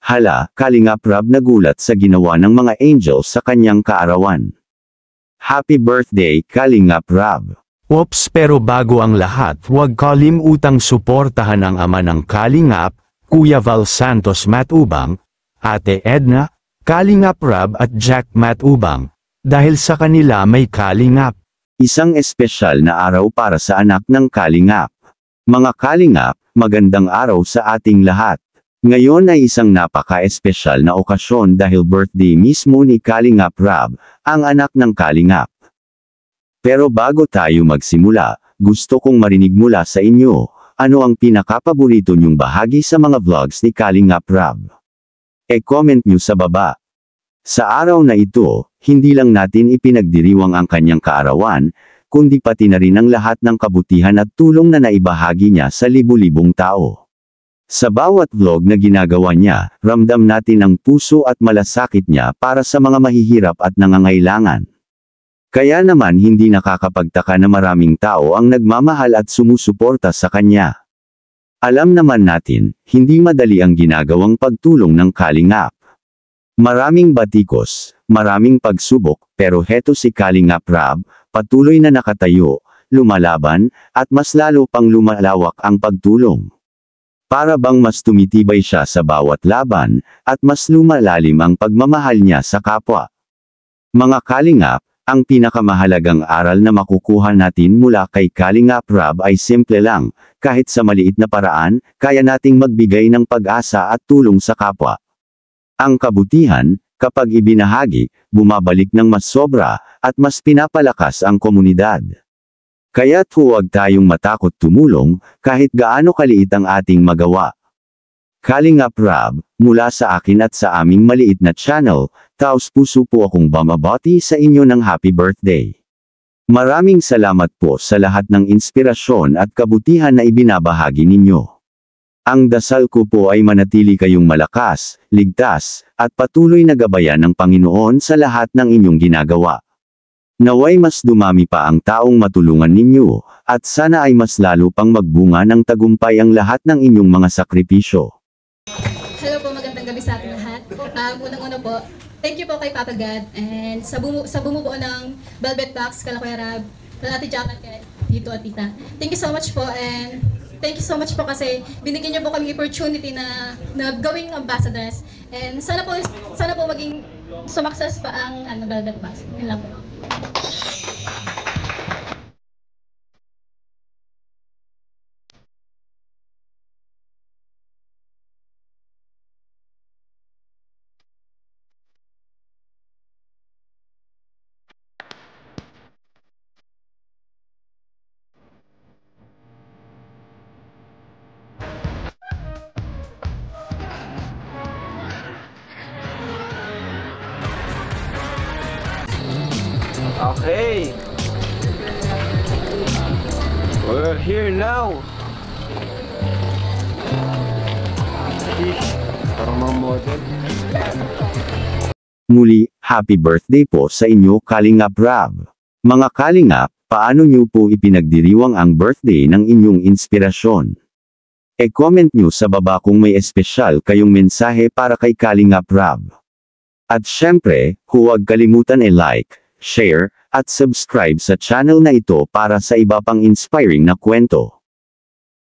Hala, Kalingap Rab nagulat sa ginawa ng mga angels sa kanyang kaarawan. Happy birthday, Kalingap Rab! Oops, pero bago ang lahat, huwag kalimutang suportahan ang ama ng Kalingap, Kuya Val Santos Matubang, Ate Edna, Kalingap Rab at Jack Matubang, dahil sa kanila may Kalingap. Isang espesyal na araw para sa anak ng Kalingap. Mga Kalingap, magandang araw sa ating lahat. Ngayon ay isang napaka-espesyal na okasyon dahil birthday mismo ni Kalingap Rab, ang anak ng Kalingap. Pero bago tayo magsimula, gusto kong marinig mula sa inyo, ano ang pinakapaborito nyong bahagi sa mga vlogs ni Kalingap Rab? E-comment nyo sa baba. Sa araw na ito, hindi lang natin ipinagdiriwang ang kanyang kaarawan, kundi pati na rin ang lahat ng kabutihan at tulong na naibahagi niya sa libu-libong tao. Sa bawat vlog na ginagawa niya, ramdam natin ang puso at malasakit niya para sa mga mahihirap at nangangailangan. Kaya naman hindi nakakapagtaka na maraming tao ang nagmamahal at sumusuporta sa kanya. Alam naman natin, hindi madali ang ginagawang pagtulong ng Kalingap. Maraming batikos, maraming pagsubok, pero heto si Kalingap Rab, patuloy na nakatayo, lumalaban, at mas lalo pang lumalawak ang pagtulong. Para bang mas tumitibay siya sa bawat laban, at mas lumalalim ang pagmamahal niya sa kapwa. Mga Kalingap, ang pinakamahalagang aral na makukuha natin mula kay Kalingap Rab ay simple lang, kahit sa maliit na paraan, kaya nating magbigay ng pag-asa at tulong sa kapwa. Ang kabutihan, kapag ibinahagi, bumabalik ng mas sobra, at mas pinapalakas ang komunidad. Kaya't huwag tayong matakot tumulong, kahit gaano kaliit ang ating magawa. Kalingap Rab, mula sa akin at sa aming maliit na channel, taos puso po akong bumabati sa inyo ng happy birthday. Maraming salamat po sa lahat ng inspirasyon at kabutihan na ibinabahagi ninyo. Ang dasal ko po ay manatili kayong malakas, ligtas, at patuloy na gabayan ng Panginoon sa lahat ng inyong ginagawa. Naway mas dumami pa ang taong matulungan ninyo, at sana ay mas lalo pang magbunga ng tagumpay ang lahat ng inyong mga sakripisyo. Hello po, magandang gabi sa ating lahat. Unang-una po, thank you po kay Papa God, and sa bumubuo ng Velvet Box, Kuya Rab, Ate Jack at Tito at Tita. Thank you so much po, and thank you so much po kasi binigyan niyo po kami opportunity na gawing ambassadors. And sana po maging sumakses pa ang Velvet Box. Yun lang po. Okay, we're here now. Parang mga model. Muli, happy birthday po sa inyo Kalingap Rab. Mga Kalingap, paano niyo po ipinagdiriwang ang birthday ng inyong inspirasyon? E-comment niyo sa baba kung may espesyal kayong mensahe para kay Kalingap Rab. At syempre, huwag kalimutan i-like, share, at subscribe sa channel na ito para sa iba pang inspiring na kwento.